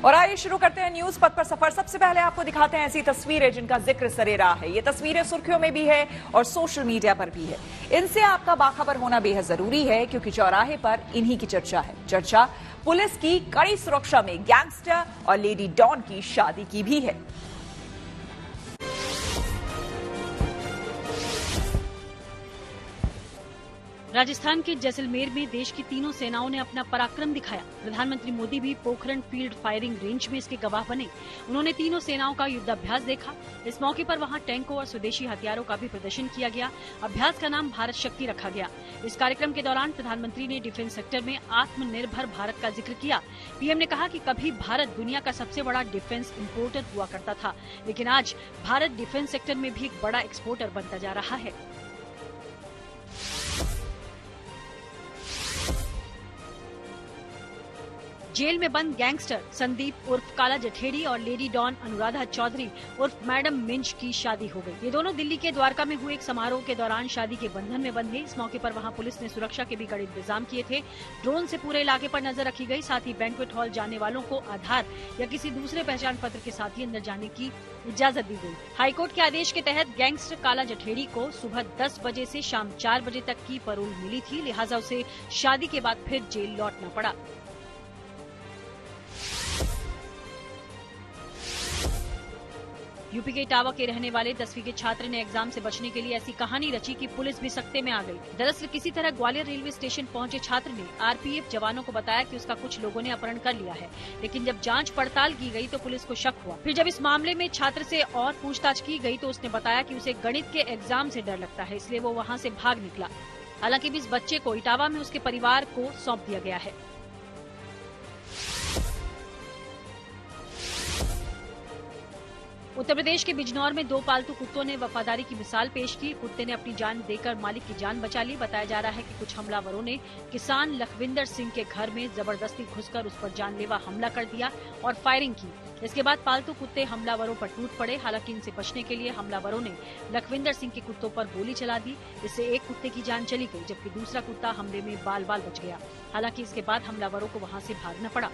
और आइए शुरू करते हैं न्यूज पथ पर सफर। सबसे पहले आपको दिखाते हैं ऐसी तस्वीरें जिनका जिक्र सरेराह है। ये तस्वीरें सुर्खियों में भी है और सोशल मीडिया पर भी है। इनसे आपका बाखबर होना बेहद जरूरी है क्योंकि चौराहे पर इन्हीं की चर्चा है। चर्चा पुलिस की कड़ी सुरक्षा में गैंगस्टर और लेडी डॉन की शादी की भी है। राजस्थान के जैसलमेर में देश की तीनों सेनाओं ने अपना पराक्रम दिखाया। प्रधानमंत्री मोदी भी पोखरण फील्ड फायरिंग रेंज में इसके गवाह बने। उन्होंने तीनों सेनाओं का युद्धाभ्यास देखा। इस मौके पर वहां टैंकों और स्वदेशी हथियारों का भी प्रदर्शन किया गया। अभ्यास का नाम भारत शक्ति रखा गया। इस कार्यक्रम के दौरान प्रधानमंत्री ने डिफेंस सेक्टर में आत्मनिर्भर भारत का जिक्र किया। पीएम ने कहा कि कभी भारत दुनिया का सबसे बड़ा डिफेंस इम्पोर्टर हुआ करता था, लेकिन आज भारत डिफेंस सेक्टर में भी एक बड़ा एक्सपोर्टर बनता जा रहा है। जेल में बंद गैंगस्टर संदीप उर्फ काला जठेड़ी और लेडी डॉन अनुराधा चौधरी उर्फ मैडम मिंज की शादी हो गई। ये दोनों दिल्ली के द्वारका में हुए एक समारोह के दौरान शादी के बंधन में बंधे। इस मौके पर वहां पुलिस ने सुरक्षा के भी कड़े इंतजाम किए थे। ड्रोन से पूरे इलाके पर नजर रखी गई। साथ ही बैंक्वेट हॉल जाने वालों को आधार या किसी दूसरे पहचान पत्र के साथ ही अंदर जाने की इजाजत दी गई। हाईकोर्ट के आदेश के तहत गैंगस्टर काला जठेड़ी को सुबह 10 बजे से शाम 4 बजे तक की पैरोल मिली थी, लिहाजा उसे शादी के बाद फिर जेल लौटना पड़ा। यूपी के इटावा के रहने वाले 10वीं के छात्र ने एग्जाम से बचने के लिए ऐसी कहानी रची कि पुलिस भी सकते में आ गई। दरअसल किसी तरह ग्वालियर रेलवे स्टेशन पहुंचे छात्र ने आरपीएफ जवानों को बताया कि उसका कुछ लोगों ने अपहरण कर लिया है, लेकिन जब जांच पड़ताल की गई तो पुलिस को शक हुआ। फिर जब इस मामले में छात्र से और पूछताछ की गई तो उसने बताया कि उसे गणित के एग्जाम से डर लगता है, इसलिए वो वहाँ से भाग निकला। हालांकि इस बच्चे को इटावा में उसके परिवार को सौंप दिया गया है। उत्तर प्रदेश के बिजनौर में 2 पालतू कुत्तों ने वफादारी की मिसाल पेश की। कुत्ते ने अपनी जान देकर मालिक की जान बचा ली। बताया जा रहा है कि कुछ हमलावरों ने किसान लखविंदर सिंह के घर में जबरदस्ती घुसकर उस पर जानलेवा हमला कर दिया और फायरिंग की। इसके बाद पालतू कुत्ते हमलावरों पर टूट पड़े। हालांकि इनसे बचने के लिए हमलावरों ने लखविंदर सिंह के कुत्तों पर गोली चला दी। इससे एक कुत्ते की जान चली गई, जबकि दूसरा कुत्ता हमले में बाल बाल बच गया। हालांकि इसके बाद हमलावरों को वहां से भागना पड़ा।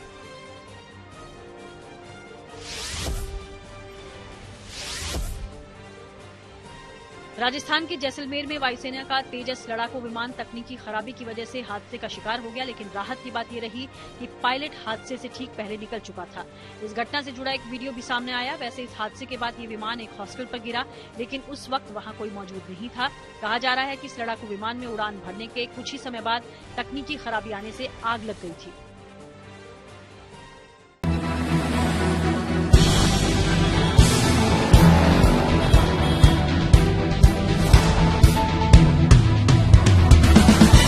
राजस्थान के जैसलमेर में वायुसेना का तेजस लड़ाकू विमान तकनीकी खराबी की वजह से हादसे का शिकार हो गया, लेकिन राहत की बात ये रही कि पायलट हादसे से ठीक पहले निकल चुका था। इस घटना से जुड़ा एक वीडियो भी सामने आया। वैसे इस हादसे के बाद ये विमान एक हॉस्टल पर गिरा, लेकिन उस वक्त वहां कोई मौजूद नहीं था। कहा जा रहा है कि इस लड़ाकू विमान में उड़ान भरने के कुछ ही समय बाद तकनीकी खराबी आने से आग लग गई थी।